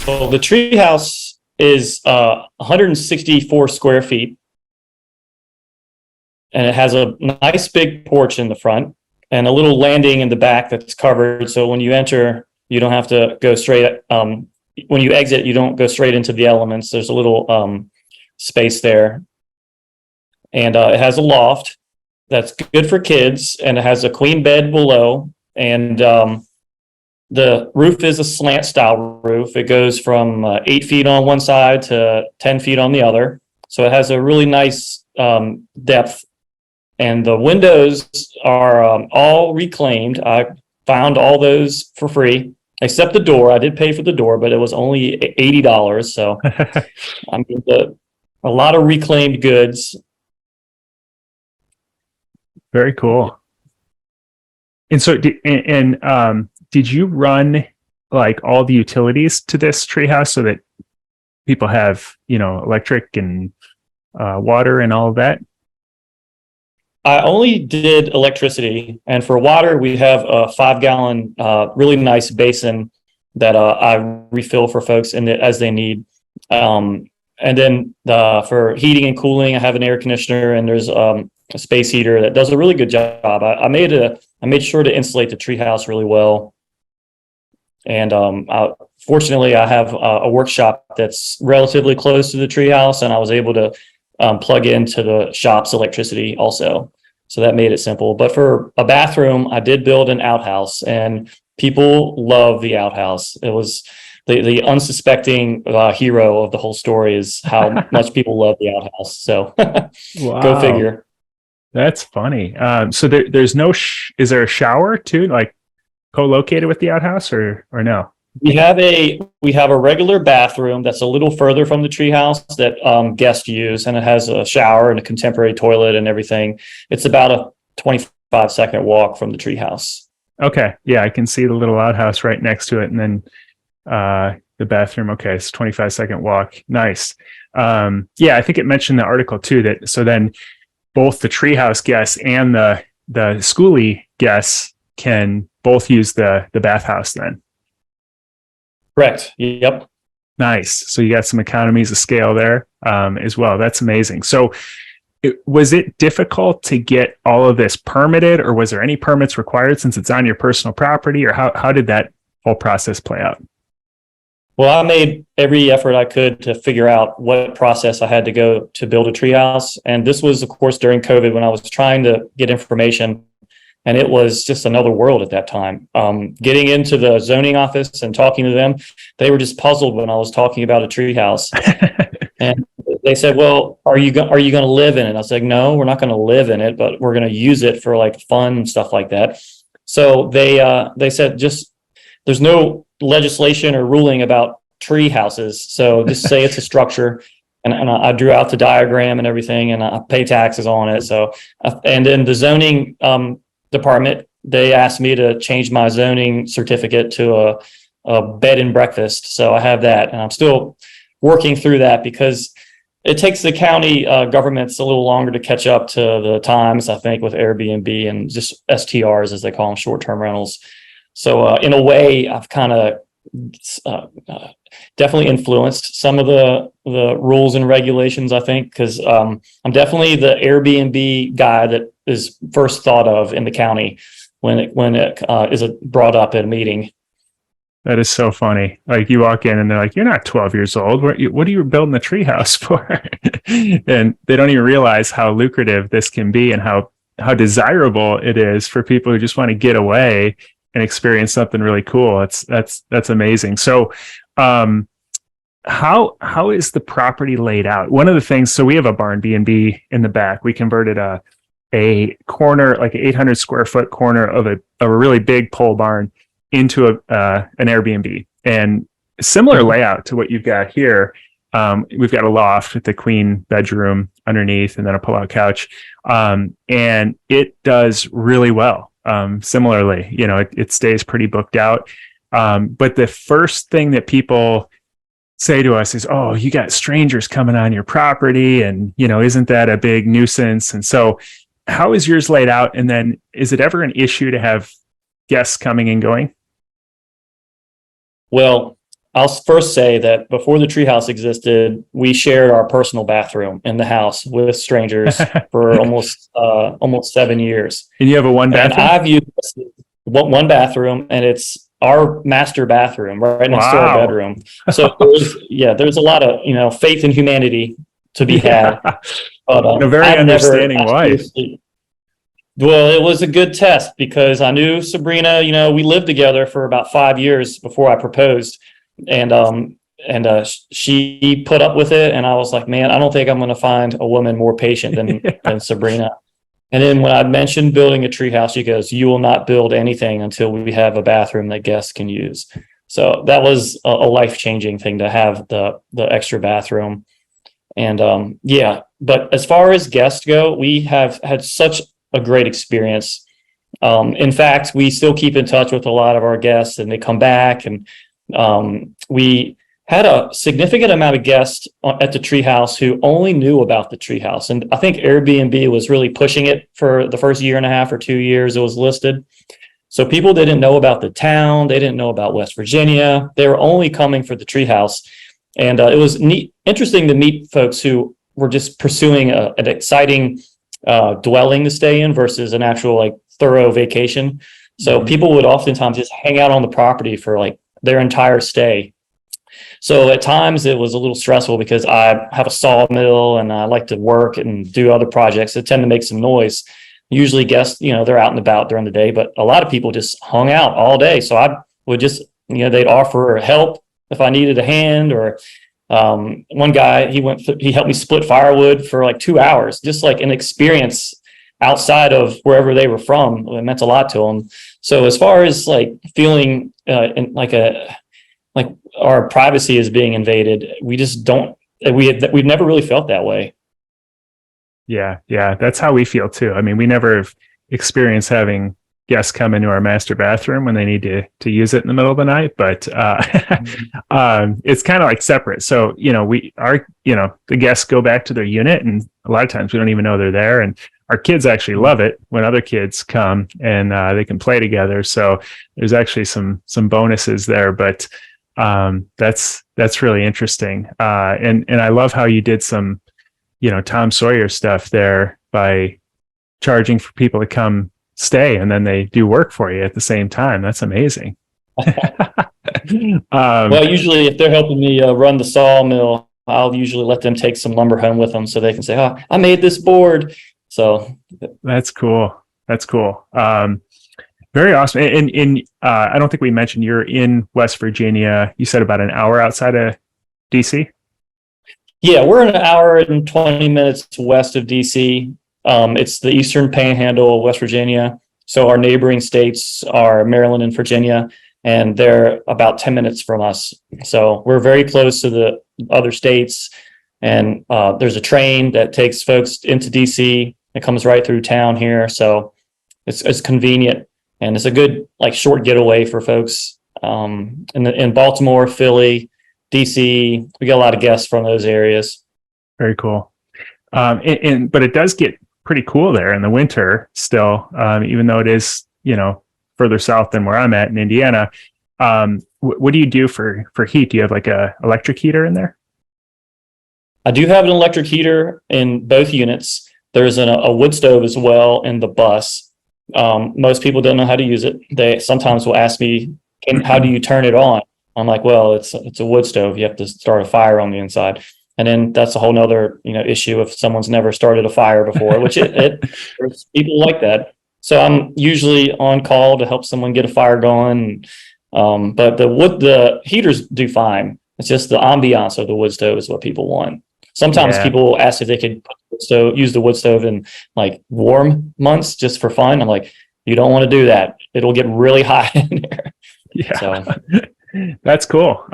Well, the treehouse is 164 square feet, and it has a nice big porch in the front and a little landing in the back that's covered. So when you enter, you don't have to go straight. When you exit, you don't go straight into the elements. There's a little space there, and it has a loft that's good for kids, and it has a queen bed below, and the roof is a slant style roof. It goes from 8 feet on one side to 10 feet on the other. So it has a really nice depth. And the windows are all reclaimed. I found all those for free, except the door. I did pay for the door, but it was only $80. So I mean, a lot of reclaimed goods. Very cool. And so, did you run like all the utilities to this treehouse so that people have, electric and water and all of that? I only did electricity, and for water, we have a 5-gallon, really nice basin that I refill for folks as they need. And then for heating and cooling, I have an air conditioner, and there's a space heater that does a really good job. I made sure to insulate the treehouse really well. And fortunately, I have a workshop that's relatively close to the treehouse, and I was able to plug into the shop's electricity also. So that made it simple. But for a bathroom, I did build an outhouse, and people love the outhouse. It was the unsuspecting hero of the whole story is how much people love the outhouse. So Wow. Go figure. That's funny. So there's no, is there a shower too, like co-located with the outhouse or no? We have a regular bathroom that's a little further from the treehouse that guests use, and it has a shower and a contemporary toilet and everything. It's about a 25-second walk from the treehouse. Okay, yeah, I can see the little outhouse right next to it, and then the bathroom. Okay, it's 25-second walk. Nice. Yeah, I think it mentioned in the article too that so then both the treehouse guests and the schoolie guests can both use the bathhouse then. Correct. Yep. Nice. So you got some economies of scale there as well. That's amazing. So was it difficult to get all of this permitted, or was there any permits required since it's on your personal property, or how did that whole process play out? Well, I made every effort I could to figure out what process I had to go to build a treehouse. And this was, of course, during COVID when I was trying to get information. And it was just another world at that time. Getting into the zoning office and talking to them, they were just puzzled when I was talking about a treehouse. And they said, "Well, are you going to live in it?" I was like, "No, we're not going to live in it, but we're going to use it for like fun and stuff like that." So they said, "Just there's no legislation or ruling about tree houses, so just say it's a structure." And I drew out the diagram and everything, and I pay taxes on it. So, and then the zoning department, they asked me to change my zoning certificate to a bed and breakfast. So I have that, and I'm still working through that because it takes the county governments a little longer to catch up to the times, I think, with Airbnb and just STRs, as they call them, short-term rentals. So in a way, I've kind of definitely influenced some of the rules and regulations, I think, because I'm definitely the Airbnb guy that is first thought of in the county when it is brought up at a meeting. That is so funny. Like you walk in and they're like, "You're not 12 years old. What are you building the treehouse for?" And they don't even realize how lucrative this can be and how desirable it is for people who just want to get away and experience something really cool. That's amazing. So, how is the property laid out? One of the things, so we have a barn B&B in the back. We converted a corner, like an 800 square foot corner of a really big pole barn into an Airbnb, and similar layout to what you've got here. We've got a loft with the queen bedroom underneath and then a pull-out couch. And it does really well. Similarly, it stays pretty booked out. But the first thing that people say to us is, "Oh, you got strangers coming on your property, and isn't that a big nuisance?" And so how is yours laid out? And then is it ever an issue to have guests coming and going? Well, I'll first say that before the treehouse existed, we shared our personal bathroom in the house with strangers for almost 7 years. And you have a one And bathroom? I've used one bathroom, and it's our master bathroom right next to our Wow. bedroom. So there's a lot of faith in humanity to be had. Yeah. But And a very I've never understanding wife. well, it was a good test because I knew Sabrina. We lived together for about 5 years before I proposed, and she put up with it, and I was like, man, I don't think I'm going to find a woman more patient than Sabrina. And then when I mentioned building a treehouse, she goes, "You will not build anything until we have a bathroom that guests can use." So that was a life-changing thing to have the extra bathroom. And but as far as guests go, we have had such a great experience. In fact, we still keep in touch with a lot of our guests, and they come back. And we had a significant amount of guests at the treehouse who only knew about the treehouse. And I think Airbnb was really pushing it for the first year and a half or 2 years it was listed. So people didn't know about the town. They didn't know about West Virginia. They were only coming for the treehouse. And it was interesting to meet folks who were just pursuing an exciting dwelling to stay in versus an actual thorough vacation. So people would oftentimes just hang out on the property for their entire stay. So at times it was a little stressful because I have a sawmill and I like to work and do other projects that tend to make some noise. Usually guests, they're out and about during the day, but a lot of people just hung out all day. So I would just, they'd offer help if I needed a hand. Or one guy, he helped me split firewood for 2 hours, just an experience outside of wherever they were from. It meant a lot to them. So as far as feeling our privacy is being invaded, we just don't. We've never really felt that way. Yeah, that's how we feel too. I mean, we never have experienced having guests come into our master bathroom when they need to use it in the middle of the night, but it's kind of separate. So the guests go back to their unit, and a lot of times we don't even know they're there. And our kids actually love it when other kids come and they can play together. So there's actually some bonuses there, but that's really interesting. And I love how you did some, Tom Sawyer stuff there by charging for people to come stay, and then they do work for you at the same time. That's amazing. Well, usually if they're helping me run the sawmill, I'll usually let them take some lumber home with them so they can say, "Oh, I made this board." So that's cool. Very awesome. And I don't think we mentioned you're in West Virginia. You said about an hour outside of DC? Yeah, we're an hour and 20 minutes west of DC. It's the Eastern Panhandle of West Virginia. So our neighboring states are Maryland and Virginia, and they're about 10 minutes from us. So we're very close to the other states. And there's a train that takes folks into DC. It comes right through town here. So it's convenient. And it's a good short getaway for folks in Baltimore, Philly, DC. We got a lot of guests from those areas. Very cool. But it does get pretty cool there in the winter still, even though it is further south than where I'm at in Indiana. What do you do for heat? Do you have a electric heater in there? I do have an electric heater in both units. There's a wood stove as well in the bus. Most people don't know how to use it. They sometimes will ask me, "How do you turn it on?" I'm like, "Well, it's a wood stove. You have to start a fire on the inside." And then that's a whole nother issue if someone's never started a fire before, which there's people like that. So I'm usually on call to help someone get a fire going. But the heaters do fine. It's just the ambiance of the wood stove is what people want. Sometimes people ask if they could use the wood stove in warm months just for fun. I'm like, you don't want to do that. It'll get really hot in there. Yeah, so. That's cool.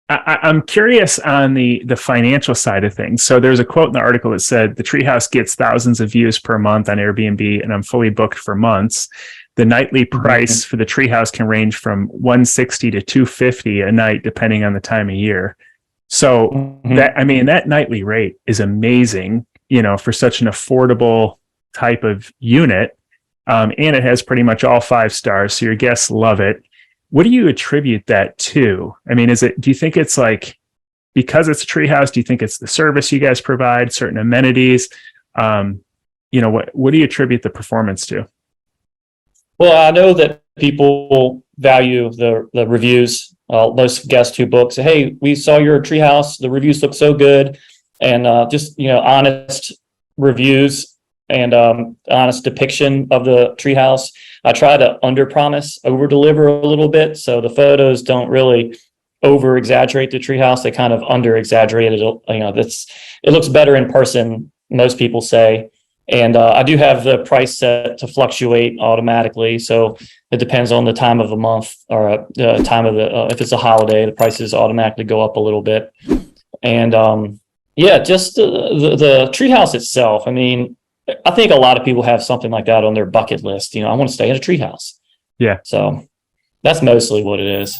I'm curious on the financial side of things. So there's a quote in the article that said, "The treehouse gets thousands of views per month on Airbnb, and I'm fully booked for months. The nightly price for the treehouse can range from $160 to $250 a night, depending on the time of year." So that nightly rate is amazing, for such an affordable type of unit. And it has pretty much all 5 stars. So your guests love it. What do you attribute that to? I mean, do you think it's like, because it's a treehouse, do you think it's the service you guys provide, certain amenities? What do you attribute the performance to? Well, I know that people value the reviews. Most guests who book say, "Hey, we saw your treehouse. The reviews look so good," and honest reviews and honest depiction of the treehouse. I try to underpromise, over-deliver a little bit, so the photos don't really over-exaggerate the treehouse. They kind of under-exaggerate it. It looks better in person, most people say. And I do have the price set to fluctuate automatically, so it depends on the time of the month or the time of if it's a holiday, the prices automatically go up a little bit. And just the treehouse itself. I mean, I think a lot of people have something like that on their bucket list. I want to stay in a treehouse. Yeah. So that's mostly what it is.